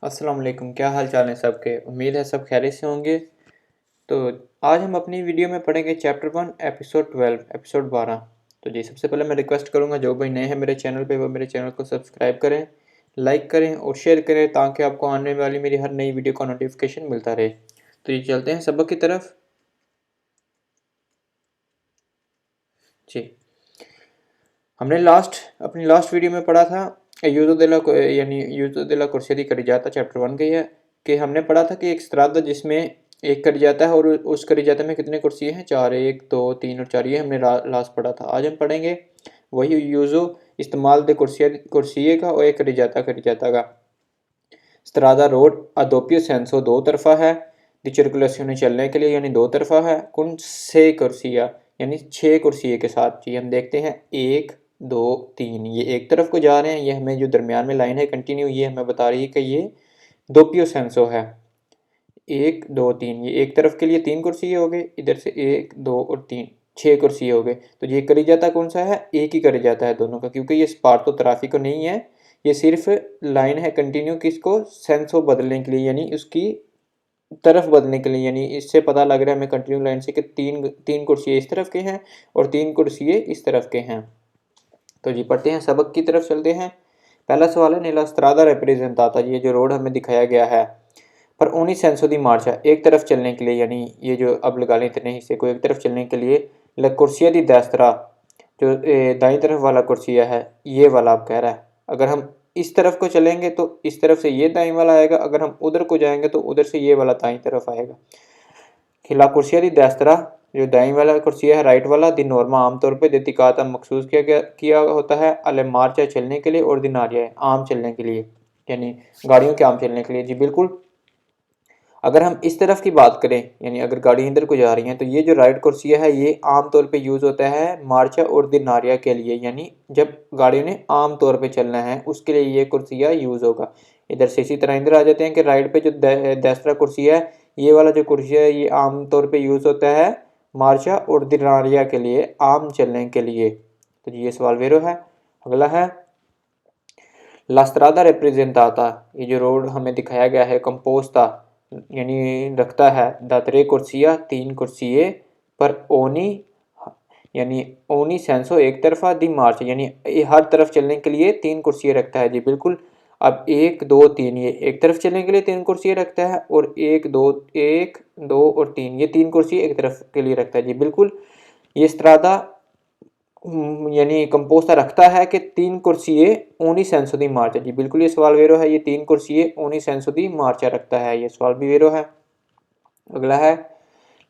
अस्सलाम वालेकुम, क्या हाल चाल है सबके। उम्मीद है सब खैरियत से होंगे। तो आज हम अपनी वीडियो में पढ़ेंगे चैप्टर 1 एपिसोड 12 एपिसोड 12। तो जी सबसे पहले मैं रिक्वेस्ट करूंगा जो भाई नए हैं मेरे चैनल पे वो मेरे चैनल को सब्सक्राइब करें, लाइक करें और शेयर करें ताकि आपको आने वाली मेरी हर नई वीडियो का नोटिफिकेशन मिलता रहे। तो ये चलते हैं सबक की तरफ। जी हमने अपनी लास्ट वीडियो में पढ़ा था यूजुदिल्ला यानी यूजुदिल्ला कुर्सियदी करिजाता चैप्टर 1 का है कि हमने पढ़ा था कि एक स्त्रादा जिसमें एक करिजाता है और उस करिजाते में कितने कुर्सी हैं, चार, एक दो तीन और चार। ये हमने लास्ट पढ़ा था। आज हम पढ़ेंगे वही यूजो इस्तेमाल दे कुर्सिये का और एक करिजाता का स्त्रादा रोड अदोपियो सेंसो दो तरफा है दी सर्कुलेशन चलने के लिए यानी दो तरफा है कुन से कुर्सिया यानी छः कुर्सिये के साथ। जी हम देखते हैं एक दो तीन, ये एक तरफ को जा रहे हैं, ये हमें जो दरमियान में लाइन है कंटिन्यू ये हमें बता रही है कि ये दोपियो सेंसो है। एक दो तीन, ये एक तरफ के लिए तीन कुर्सी हो गए, इधर से एक दो और तीन, छः कुर्सी हो गए। तो ये करी जाता कौन सा है, एक ही करी जाता है दोनों का, क्योंकि ये स्पार्तो ट्राफिको नहीं है, ये सिर्फ लाइन है कंटिन्यू किसको सेंसो बदलने के लिए यानी उसकी तरफ बदलने के लिए। यानी इससे पता लग रहा है हमें कंटिन्यू लाइन से कि तीन तीन कुर्सी इस तरफ के हैं और तीन कुर्सी इस तरफ के हैं। तो जी पढ़ते हैं, सबक की तरफ चलते हैं। पहला सवाल है नेला स्त्रादा रिप्रेजेंटाता, ये जो रोड हमें दिखाया गया है पर उन्हीं सेंसो दी मार्चा एक तरफ चलने के लिए, यानी ये जो अब लगा लें इतने हिस्से को एक तरफ चलने के लिए ल कुर्सिया दी देस्त्रा जो दाई तरफ वाला कुर्सिया है ये वाला अब कह रहा है। अगर हम इस तरफ को चलेंगे तो इस तरफ से ये दाई वाला आएगा, अगर हम उधर को जाएंगे तो उधर से ये वाला दाई तरफ आएगा। खिला कुर्सिया दी देस्त्रा जो दाई वाला कुर्सिया है राइट वाला दी नॉर्मा आमतौर पर दितिकाता मखसूस किया होता है अले मार्चा चलने के लिए और दिनारिया आम चलने के लिए यानी गाड़ियों के आम चलने के लिए। जी बिल्कुल। अगर हम इस तरफ की बात करें यानी अगर गाड़ी इधर को जा रही है तो ये जो राइट कुर्सिया है ये आम तौर पे यूज़ होता है मार्चा और दिनारिया के लिए, यानी जब गाड़ियों ने आम तौर पे चलना है उसके लिए ये कुर्सिया यूज़ होगा। इधर से इसी तरह इधर आ जाते हैं कि राइट पे जो दूसरा कुर्सिया है ये वाला जो कुर्सिया है ये आम तौर पे यूज़ होता है मार्चा और दिनारिया के लिए आम चलने के लिए। तो ये सवाल वेरो है। अगला है लास्त्रादा रिप्रेजेंटाता, ये जो रोड हमें दिखाया गया है कंपोस्ता यानी रखता है दातरे कुर्सिया तीन कुर्सिये पर ओनी यानी ओनी सेंसो एक तरफा दी मार्च यानी हर तरफ चलने के लिए तीन कुर्सियाँ रखता है। जी बिल्कुल। अब एक दो तीन, ये एक तरफ चलने के लिए तीन कुर्सियाँ रखता है और एक दो और तीन, ये तीन कुर्सी एक तरफ के लिए रखता है। जी बिल्कुल। ये स्त्रादा यानी कंपोस्ता रखता है कि तीन कुर्सिये ओनी सेंसो दी मार्चा। जी बिल्कुल ये सवाल वेरो है, ये तीन कुर्सिये ओनी सेंसो दी मार्चा रखता है, ये सवाल भी वेरो है। अगला है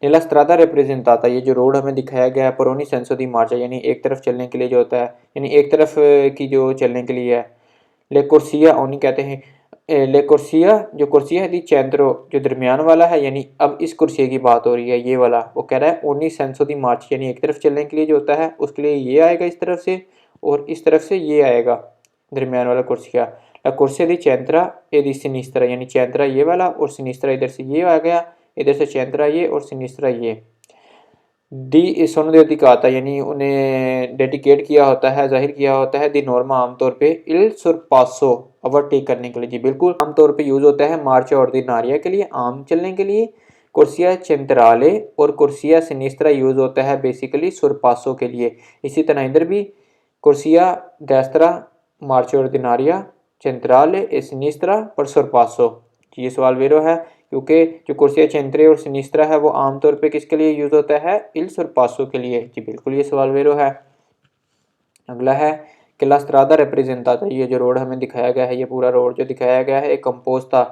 नीला स्त्रादा रिप्रेजेंटाता, ये जो रोड हमें दिखाया गया है परोनी सेंसो दी मार्चा यानी एक तरफ चलने के लिए जो होता है यानी एक तरफ की जो चलने के लिए है। ले कुर्सिया ओनी कहते हैं ले कुर्सिया जो कुर्सिया है दी चैंद्रो जो दरमियान वाला है, यानी अब इस कुर्सिया की बात हो रही है, ये वाला वो कह रहा है ओनी सेंसो दी मार्च यानी एक तरफ चलने के लिए जो होता है उसके लिए ये आएगा इस तरफ से और इस तरफ से ये आएगा दरमियान वाला कुर्सिया। ला कुर्सिया दी चैंत्रा ए दी सिनिस्त्रा यानी चैंत्रा ये वाला और सिनिस्त्रा इधर से ये आ गया, इधर से चैंत्रा ये और सिनिस्त्रा ये। दी सोनदेवती का आता यानी उन्हें डेडिकेट किया होता है, जाहिर किया होता है दी नॉर्मा आमतौर पे इल सुरपासो ओवरटेक करने के लिए। जी बिल्कुल। आमतौर पे यूज होता है मार्चा और दिनारिया के लिए आम चलने के लिए। कुर्सिया चेंतराले और कुर्सिया सिनिस्त्रा यूज होता है बेसिकली सुरपासो के लिए। इसी तरह इधर भी कुर्सिया डेस्त्रा मार्चा और दिनारिया चेंतराले ए सिनिस्त्रा पर सुरपासो। ये सवाल वेरो है क्योंकि जो कुर्सिया चेंत्रे और सिनिस्त्रा है वो आमतौर पे किसके लिए यूज होता है, इल सुरपासो के लिए। जी बिल्कुल ये सवाल वेरो है। अगला है कि ला स्त्रादा रिप्रेजेंटाता, ये जो रोड हमें दिखाया गया है ये पूरा रोड जो दिखाया गया है एक कंपोज था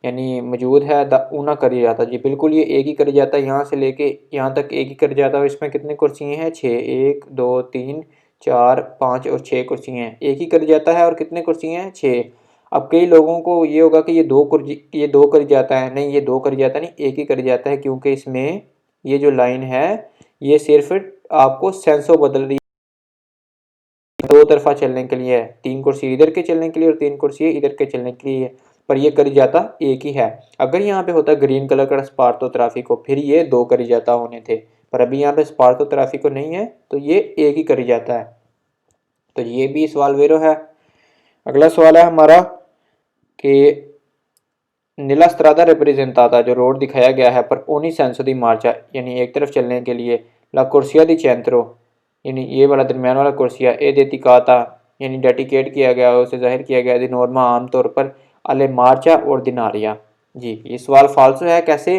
यानी मौजूद है द ऊना करी जाता। जी बिल्कुल ये एक ही करी जाता है, यहाँ से लेके यहाँ तक एक ही करी जाता है। इसमें कितनी कुर्सियाँ हैं, छः, एक दो तीन चार पाँच और छः कुर्सियाँ हैं, एक ही करी जाता है और कितने कुर्सियाँ हैं, छः। अब कई लोगों को ये होगा कि ये दो करी जाता है, नहीं ये दो करी जाता नहीं एक ही करी जाता है, क्योंकि इसमें ये जो लाइन है ये सिर्फ आपको सेंसो बदल रही है, दो तरफा चलने के लिए है, तीन कुर्सी इधर के चलने के लिए और तीन कुर्सी इधर के चलने के लिए है, पर ये करी जाता एक ही है। अगर यहाँ पे होता ग्रीन कलर का स्पार्तो ट्राफिको फिर ये दो करी जाता होने थे, पर अभी यहाँ पे स्पार्तो ट्राफिको नहीं है तो ये एक ही करी जाता है। तो ये भी सवाल वेरो है। अगला सवाल है हमारा कि nella strada representata जो रोड दिखाया गया है पर ogni senso di marcia यानी एक तरफ चलने के लिए la corsia di centro यानी ये वाला दरमियान वाला कुर्सिया ए dedicata यानी डेडिकेट किया गया उसे जाहिर किया गया दी नॉर्मा आमतौर पर alle marcia ordinaria। जी ये सवाल फाल्सो है। कैसे?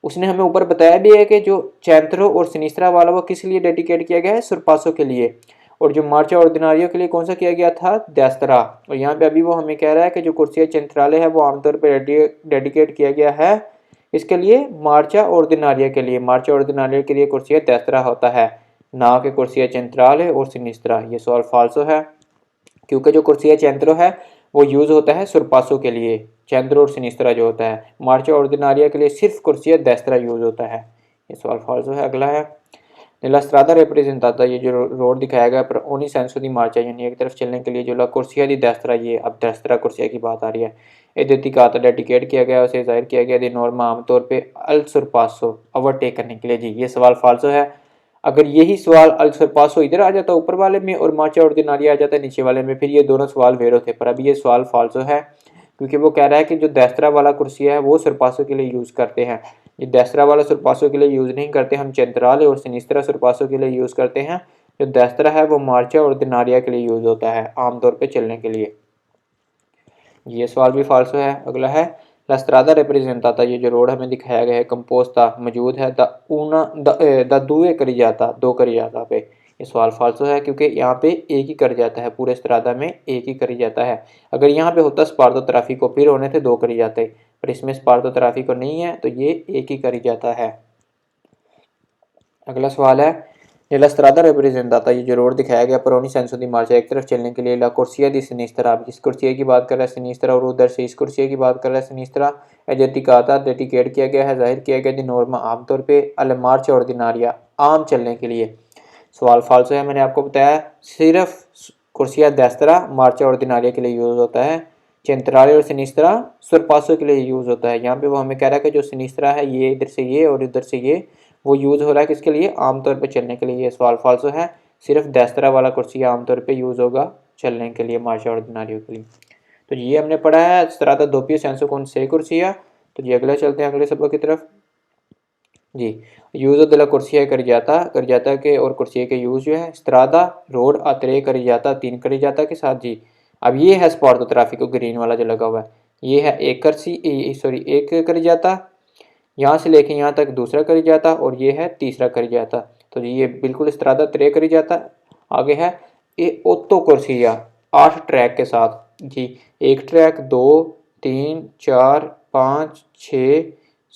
उसने हमें ऊपर बताया भी है कि जो चैंत्रो और सिनिस्त्रा वाला वो किस लिए डेडिकेट किया गया है? सुरपासो के लिए। और जो मार्चा ऑर्डिनारियो के लिए कौन सा किया गया था? देस्त्रा। और यहाँ पे अभी वो हमें कह रहा है कि जो कुर्सिया चेंट्राले है वो आमतौर पर डेडिकेट किया गया है इसके लिए मार्चा ऑर्डिनारिया के लिए। मार्चा ऑर्डिनारिया के लिए कुर्सिया देस्त्रा होता है, ना कि कुर्सिया चेंट्राले और सिनिस्त्रा। ये सवाल फाल्सो है क्योंकि जो कुर्सिया चेंत्रो है वो यूज होता है सुरपासो के लिए। चेंत्रो और सिनिस्त्रा जो होता है, मार्चा ऑर्डिनारिया के लिए सिर्फ कुर्सिया देस्त्रा यूज होता है। ये सवाल फाल्सो है। अगला है nella strada representata ये जो रोड दिखाया गया पर ogni senso di marcia यानी एक तरफ चलने के लिए जो ला कुर्सिया दी देस्त्रा, ये अब देस्त्रा कुर्सिया की बात आ रही है। ए dedicata डेडिकेट किया गया, उसे जाहिर किया गया दी नॉर्मा आमतौर पे अल सुरपासो ओवरटेक करने के लिए। जी ये सवाल फाल्सो है। अगर यही सवाल अल सुरपासो इधर आ जाता ऊपर वाले में और मार्चा ऑर्डिनारिया आ जाता है नीचे वाले में, फिर ये दोनों सवाल वेरो थे। पर अभी ये सवाल फाल्सो है क्योंकि वो कह रहा है कि जो देस्त्रा वाला कुर्सिया है वो सुरपासो के लिए यूज करते हैं। ये देस्त्रा वाला सुरपासो के लिए यूज नहीं करते, हम चेंट्राले और सिनिस्त्रा सुरपासो के लिए यूज करते हैं। जो देस्त्रा है वो मार्चा और दिनारिया के लिए यूज होता है आमतौर पे चलने के लिए। ये सवाल भी फाल्सो है। अगला है ला स्ट्रादा रिप्रेजेंटाता ये जो रोड हमें दिखाया गया है कंपोस्ता मौजूद है द दुए करी जाता दो करी जाता पे। ये सवाल फाल्सो है क्योंकि यहाँ पे एक ही कर जाता है, पूरे स्ट्रादा में एक ही करी जाता है। अगर यहाँ पे होता स्पार्तो ट्राफिको फिर होने थे दो करी जाते, पर इसमें स्पार्तो ट्राफिको नहीं है तो ये एक ही करी जाता है। अगला सवाल है ला स्ट्रादा रिप्रेजेंटाता ये जो रोड दिखाया गया पर ogni senso di marcia एक तरफ चलने के लिए ला कुर्सिया दी सिनिस्त्रा। अब इस कुर्सिया की बात कर रहा है सिनिस्त्रा और उधर से इस कुर्सिया की बात कर रहा है सिनिस्त्रा। एजेटिकाता डेडिकेट किया गया है, जाहिर किया गया दी नॉर्मा आमतौर पे अल मार्च ऑर्डिनारिया आम चलने के लिए। सवाल फाल्सो है। मैंने आपको बताया सिर्फ कुर्सिया देस्त्रा मार्चा ऑर्डिनारिया के लिए यूज होता है, चेंट्राले और सिनिस्त्रा सुरपासो के लिए यूज होता है। यहाँ पे वो हमें कह रहा है कि जो सिनिस्त्रा है ये इधर से ये और इधर से ये वो यूज हो रहा है किसके लिए? आमतौर पे चलने के लिए। ये सवाल फाल्सो है। सिर्फ देस्त्रा वाला कुर्सिया आमतौर पे यूज होगा चलने के लिए मार्चा ऑर्डिनारियो के लिए। तो ये हमने पढ़ा है स्ट्रादा दोपियो सेंसो कौन से कुर्सिया। तो ये अगला चलते हैं अगले सबक की तरफ। जी यूज दला कुर्सिया कर जाता के और कुर्सिया के यूज जो है स्ट्रादा रोड अतरे कर जाता तीन कर जाता के साथ। जी अब ये है स्पार्तो ट्राफिको ग्रीन वाला जो लगा हुआ है, ये है एक एक कर जाता, यहाँ से लेके यहाँ तक दूसरा कर जाता और ये है तीसरा कर जाता। तो जी ये बिल्कुल स्ट्रादा त्रे कर जाता। आगे है ये ओतो कुर्सिया 8 ट्रैक के साथ। जी एक ट्रैक 2 3 4 5 6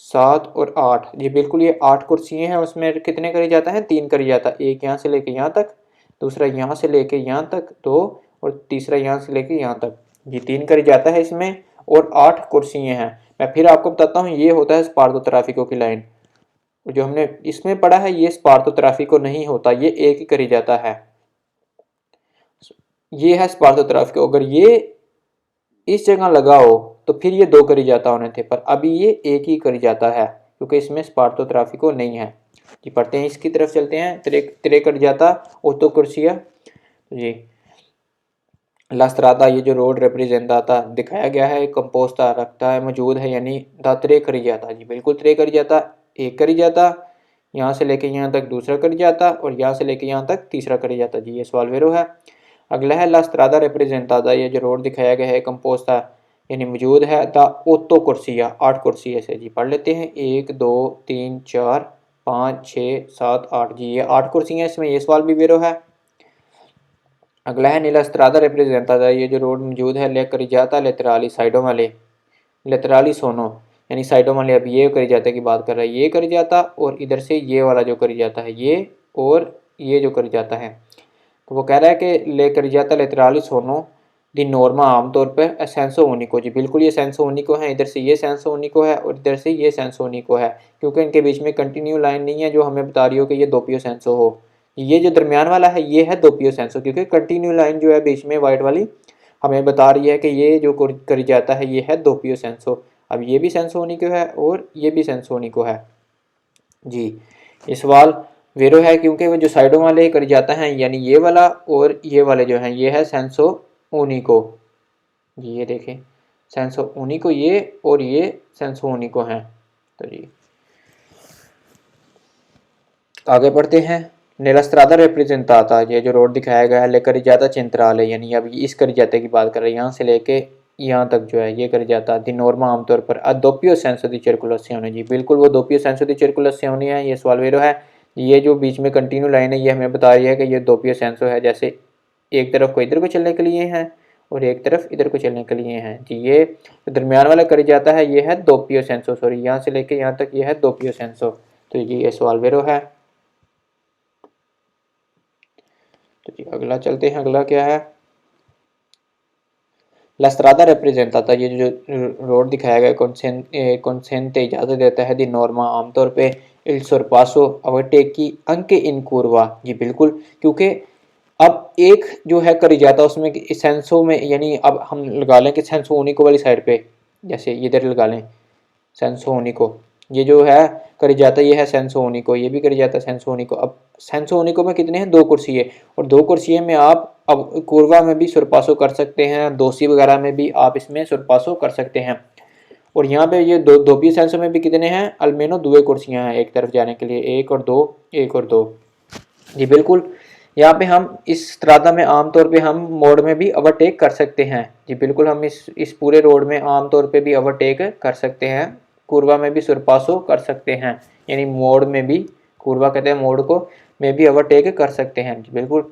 7 और 8। जी बिल्कुल ये 8 कुर्सियाँ हैं, उसमें कितने करी जाता है? 3 करी जाता है। एक यहाँ से लेके यहाँ तक, दूसरा यहाँ से लेके यहाँ तक 2 और तीसरा यहाँ से लेके यहाँ तक। जी 3 करी जाता है इसमें और 8 कुर्सियाँ हैं। मैं फिर आपको बताता हूँ ये होता है स्पार्तो ट्राफिको की लाइन। जो हमने इसमें पढ़ा है ये स्पार्तो ट्राफिको नहीं होता, ये एक ही करी जाता है। ये है स्पार्तो ट्राफिको। अगर ये इस जगह लगा हो तो फिर ये 2 करी जाता होने थे, पर अभी ये एक ही करी जाता है क्योंकि इसमें स्पार्तो ट्राफिको नहीं है। जी पढ़ते हैं इसकी तरफ चलते हैं। त्रे कर जाता ओतो कुर्सिया। जी ला स्ट्रादा ये जो रोड रिप्रेजेंटाता दिखाया गया है कंपोस्ता रखता है मौजूद है यानी दा त्रे करी जाता। जी बिल्कुल त्रे करी जाता, एक करी जाता, यहाँ से लेके यहाँ तक दूसरा करी जाता और यहाँ से लेके यहाँ तक तीसरा करी जाता। जी ये सवाल वेरो है। अगला है ला स्ट्रादा रिप्रेजेंटाता ये जो रोड दिखाया गया है कंपोस्ता यानी मौजूद है द ओतो कुर्सिया 8 कुर्सिया से। जी पढ़ लेते हैं 1 2 3 4 5 6 7 8। जी ये 8 कुर्सियाँ इसमें, ये सवाल भी वेरो है। अगला है नीला स्ट्रादा रिप्रेजेंटाता ये जो रोड मौजूद है ले करी जाता लेतराली साइडों वाले लेतराली सोनो यानी साइडों वाले। अब ये करी जाता की बात कर रहा है, ये करी जाता और इधर से ये वाला जो करी जाता है ये और ये जो करी जाता है। तो वो कह रहा है कि ले करी जाता लेतराली सोनो दी नॉर्मा आमतौर पर सेंसो ऊनिको। जी बिल्कुल ये सेंसो ऊनिको है, इधर से ये सेंसो ऊनिको है और इधर से ये सेंसो ऊनिको है क्योंकि इनके बीच में कंटिन्यू लाइन नहीं है जो हमें बता रही हो कि ये दोपियो सेंसो हो। ये जो दरमियान वाला है ये है दोपियो सेंसो क्योंकि कंटिन्यू लाइन जो है बीच में वाइट वाली हमें बता रही है कि ये जो करी जाता है ये है दोपियो सेंसो। अब ये भी सेंसो ऊनिको है और ये भी सेंसो ऊनिको है। जी ये सवाल वेरो है क्योंकि वो जो साइडों वाले कर जाता है यानी ये वाला और ये वाले जो हैं ये है सेंसो ऊनिको। जी ये देखें सेंसो उनिको ये और ये सेंसो उनिको हैं। तो जी आगे बढ़ते हैं। नेला स्ट्रादा रिप्रेजेंटाता, ये जो रोड दिखाया गया है ले करिजाता centrale, यानी अब इस करिजाते की बात कर रहे हैं, यहाँ से लेके यहाँ तक जो है ये करिजाता दी नॉर्मा आमतौर पर दोppio senso di circolazione। जी बिल्कुल वो दोppio senso di circolazione है, ये सवाल वेरो है। ये जो बीच में कंटिन्यू लाइन है ये हमें बता रही है कि ये दोppio senso है, जैसे एक तरफ को इधर को चलने के लिए है और एक तरफ इधर को चलने के लिए है। जी ये दरमियान वाला करिजाता है ये है दोppio senso, सॉरी यहाँ से लेके यहाँ तक ये है दोppio senso। तो जी ये सवाल वेरो है। तो जी अगला चलते हैं, अगला क्या है। ला स्ट्रादा रिप्रेजेंटाता, ये जो रोड दिखाया गया कंसेंटे इजाजत देता है दी नॉर्मा आमतौर पे इल sorpasso overtake anche in curva। जी बिल्कुल, क्योंकि अब एक जो है करी जाता उसमें सेंसो में, यानी अब हम लगा लें कि सेंसो उनिको वाली साइड पे, जैसे इधर लगा लें सेंसो उनिको, ये जो है करी जाता ये है सेंसो उनिको, ये भी करी जाता सेंसो उनिको। अब सेंसो उनिको में कितने हैं, 2 कुर्सी है, और 2 कुर्सी में आप अब कुर्वा में भी सुरपासो कर सकते हैं, दोसी वगैरह में भी आप इसमें सुरपासो कर सकते हैं। और यहाँ पे ये दोपी सेंसो में भी कितने हैं, अलमेनो 2 कुर्सियाँ हैं एक तरफ जाने के लिए, 1 और 2, 1 और 2। जी बिल्कुल, यहाँ पे हम इस स्ट्रादा में आमतौर पे हम मोड में भी ओवरटेक कर सकते हैं। जी बिल्कुल, हम इस पूरे रोड में आमतौर पे भी ओवरटेक कर सकते हैं, कुर्वा में भी सुरपासो कर सकते हैं, यानी मोड में भी, कुर्वा कहते हैं मोड को, में भी ओवरटेक कर सकते हैं। जी बिल्कुल,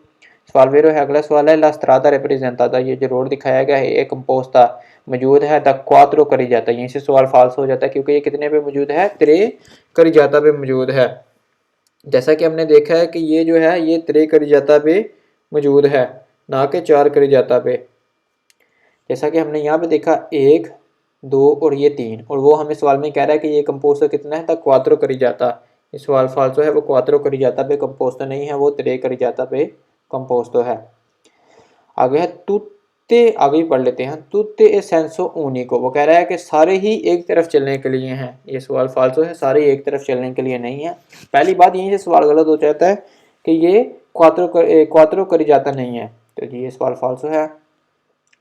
सवाल वेरो है। अगला सवाल है ला स्ट्रादा रिप्रेजेंटाता, ये जो रोड दिखाया गया है एक कंपोस्ता मौजूद है द क्वात्रो करी जाता है। यहीं से सवाल फाल्स हो जाता है क्योंकि ये कितने पे मौजूद है, 3 करी जाता पे मौजूद है। जैसा कि हमने देखा है कि ये जो है ये 3 करी जाता पे मौजूद है, ना कि 4 करी जाता पे। जैसा कि हमने यहाँ पे देखा 1, 2 और ये 3, और वो हमें सवाल में कह रहा है कि ये कंपोस्टो कितना है, द क्वात्रो करी जाता। ये सवाल फाल्सो है, वो क्वात्रो करी जाता पे कंपोस्टो नहीं है, वो 3 करी जाता पे कंपोस्टो है। आगे है तुत्ते, आगे भी पढ़ लेते हैं। तुत्ते ए सेंसो उनिको, वो कह रहा है कि सारे ही एक तरफ चलने के लिए हैं। ये सवाल फाल्सो है, सारे एक तरफ चलने के लिए नहीं है। पहली बात यहीं से सवाल गलत हो जाता है कि ये क्वात्रो करी जाता नहीं है, तो जी ये सवाल फाल्सो है।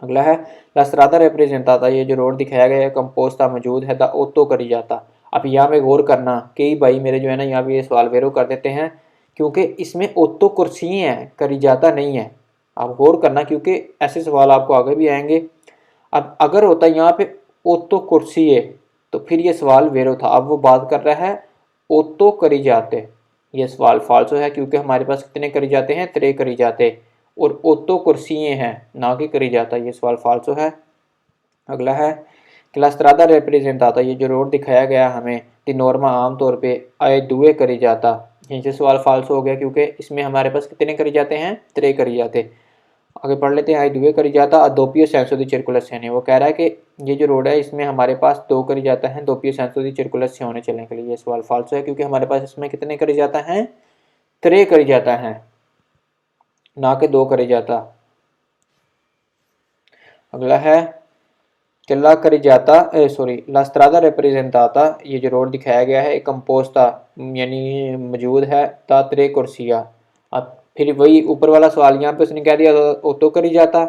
अगला है ला स्ट्रादा रिप्रेजेंटाता, ये जो रोड दिखाया गया है कंपोस्टा मौजूद है द ओतो करी जाता। अब यहाँ पे गौर करना, कई भाई मेरे जो है ना यहाँ पे ये सवाल वेरो कर देते हैं क्योंकि इसमें ओतो कुर्सी हैं, करी जाता नहीं है। आप गौर करना क्योंकि ऐसे सवाल आपको आगे भी आएंगे। अब अगर होता यहाँ पे ओतो कुर्सी है तो फिर ये सवाल वेरो था। अब वो बात कर रहा है ओतो करी जाते, ये सवाल फाल्सो है क्योंकि हमारे पास कितने करी जाते हैं, 3 करी जाते, और ओतो कुर्सियाँ हैं ना कि करी जाता, ये सवाल फाल्सो है। अगला है क्लास्ट्रादा रिप्रेजेंटाता, ये जो रोड दिखाया गया हमें दी नॉर्मा आमतौर पे आए दुए करी जाता। यहीं से सवाल फाल्सो हो गया क्योंकि इसमें हमारे पास कितने करी जाते हैं, 3 करी जाते। आगे पढ़ लेते हैं। आई दुए करी जाता दोपीय सेंसो दी सर्कुलेशन, वो कह रहा है कि ये जो रोड है इसमें हमारे पास 2 करी जाता है दोपीय सेंसो दी सर्कुलेशन चलने के लिए। ये सवाल फाल्सो है क्योंकि हमारे पास इसमें कितने करी जाता है, 3 करी जाता है, ना कि 2 करी जाता। अगला है ला करी जाता ला स्ट्रादा रिप्रेजेंटाता, ये जो रोड दिखाया गया है एक कंपोस्टा यानी मौजूद है ता 3 कुर्सिया। अब फिर वही ऊपर वाला सवाल, यहाँ पे उसने कह दिया ओतो करी जाता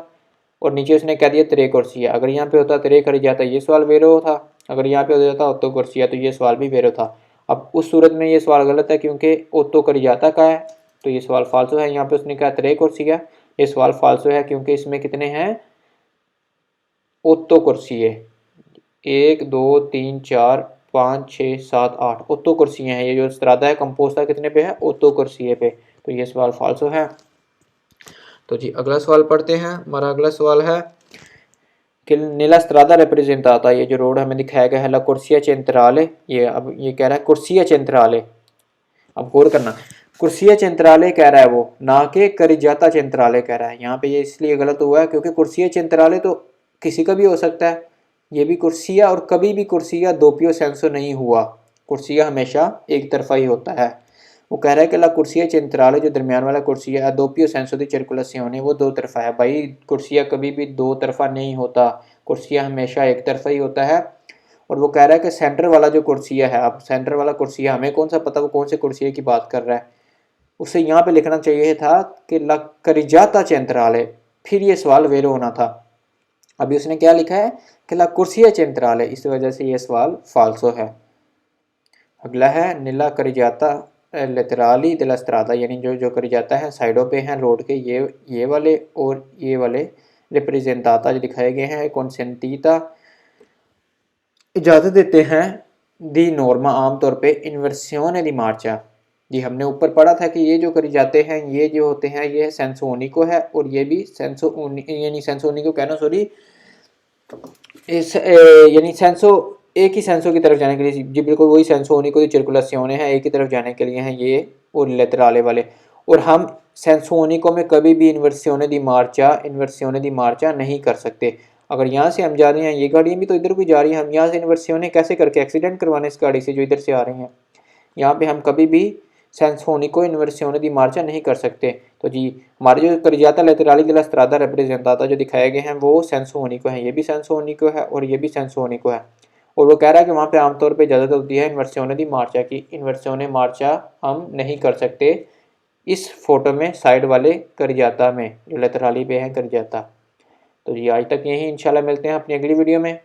और नीचे उसने कह दिया 3 कुर्सिया। अगर यहाँ पे होता 3 करी जाता ये सवाल वेरो था, अगर यहाँ पे हो जाता ओतो कुर्सिया तो ये सवाल भी वेरो था। अब उस सूरत में ये सवाल गलत है क्योंकि ओतो करी जाता का है, तो ये सवाल फाल्सो है। यहाँ पे उसने कहा 3 कुर्सिया, ये सवाल फाल्सो है क्योंकि इसमें कितने हैं, ओतो कुर्सियाँ 1 2 3 4 5 6 7 8 ओतो कुर्सियाँ हैं। ये जो स्ट्रादा है कंपोस्टा कितने पे है, ओतो कुर्सिये पे, तो ये सवाल फाल्सो है। तो जी अगला सवाल पढ़ते हैं। हमारा अगला सवाल है कि नीला स्ट्रादा रिप्रेजेंटाता, ये जो रोड हमें दिखाया गया है ला कुर्सिया चेंट्राले, ये अब ये कह रहा है कुर्सिया चेंट्राले। अब गौर करना, कुर्सिया चेंट्राले कह रहा है वो, ना कि करिजाता चेंट्राले कह रहा है। यहाँ पे ये इसलिए गलत हुआ है क्योंकि कुर्सिया चेंट्राले तो किसी का भी हो सकता है, ये भी कुर्सिया, और कभी भी कुर्सिया दोपियो सेंसो नहीं हुआ, कुर्सिया हमेशा एक तरफा ही होता है। वो कह रहा है कि ला कुर्सिया चेंट्राले, जो दरमियान वाला कुर्सिया है दोपियो सेंसो दी सर्कुलेशन, वो 2 तरफा है। भाई कुर्सिया कभी भी 2 तरफा नहीं होता, कुर्सिया हमेशा एक तरफा ही होता है। और वो कह रहा है कि सेंटर वाला जो कुर्सिया है, अब सेंटर वाला कुर्सिया हमें कौन सा पता वो कौन से कुर्सिया की बात कर रहा है, उसे यहाँ पे लिखना चाहिए था कि ला करिजाता चेंट्राले, फिर ये सवाल वेरो होना था। अभी उसने क्या लिखा है कि ला कुर्सिया centrale, इस वजह से ये सवाल फाल्सो है। अगला है नीला करिजाता लेतराली दे ला स्ट्रादा, यानी जो जो करिजाता है साइडों पे हैं रोड के, ये वाले और ये वाले रिप्रेजेंटाता जो दिखाए गए हैं कॉन्सेंटीता इजाज़त देते हैं दी नॉर्मा आमतौर पे इन्वर्सियोने दी मार्चा। जी हमने ऊपर पढ़ा था कि ये जो करी जाते हैं ये जो होते हैं ये सेंसो उनिको है और ये भी सेंसो यानी सेंसो उनिको कहना सॉरी इस यानी सेंसो एक ही सेंसो की तरफ जाने के लिए, जी बिल्कुल वही सेंसो उनिको दी सर्कुलेशने हैं, एक ही तरफ जाने के लिए हैं ये और लेतराले वाले। और हम सेंसो उनिको में कभी भी इन्वर्सियोने दी मार्चा नहीं कर सकते। अगर यहाँ से हम जा रहे हैं, ये गाड़ियाँ भी तो इधर भी जा रही हैं, हम यहाँ से इन्वर्सियोने कैसे करके एक्सीडेंट करवाने इस गाड़ी से जो इधर से आ रही हैं। यहाँ पे हम कभी भी सेंसोनिको इन्वर्सियोने दी मार्चा नहीं कर सकते। तो जी हमारे जो करिजाता लेतराली दे ला स्ट्रादा रिप्रेजेंटाता जो दिखाए गए हैं वो सेंसोनिको है, ये भी सेंसोनिको है और ये भी सेंसोनिको है। और वो कह रहा है कि वहाँ पे आमतौर पे इजाज़त होती है इन्वर्सियोने दी मार्चा की, इन्वर्सियोने मार्चा हम नहीं कर सकते इस फोटो में साइड वाले करिजाता में जो लेतराली पे है करिजाता। तो जी आज तक यही, इंशाल्लाह मिलते हैं अपनी अगली वीडियो में।